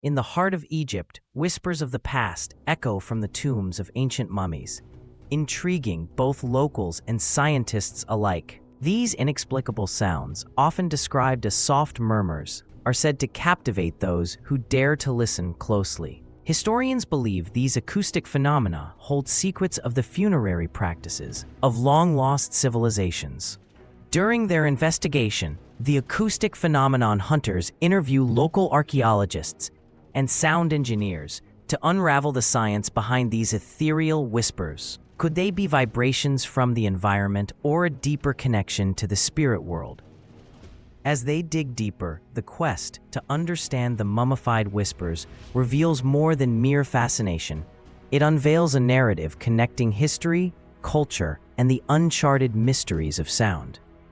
In the heart of Egypt, whispers of the past echo from the tombs of ancient mummies, intriguing both locals and scientists alike. These inexplicable sounds, often described as soft murmurs, are said to captivate those who dare to listen closely. Historians believe these acoustic phenomena hold secrets of the funerary practices of long-lost civilizations. During their investigation, the Acoustic Phenomenon Hunters interview local archaeologists and sound engineers to unravel the science behind these ethereal whispers. Could they be vibrations from the environment or a deeper connection to the spirit world? As they dig deeper, the quest to understand the mummified whispers reveals more than mere fascination. It unveils a narrative connecting history, culture, and the uncharted mysteries of sound.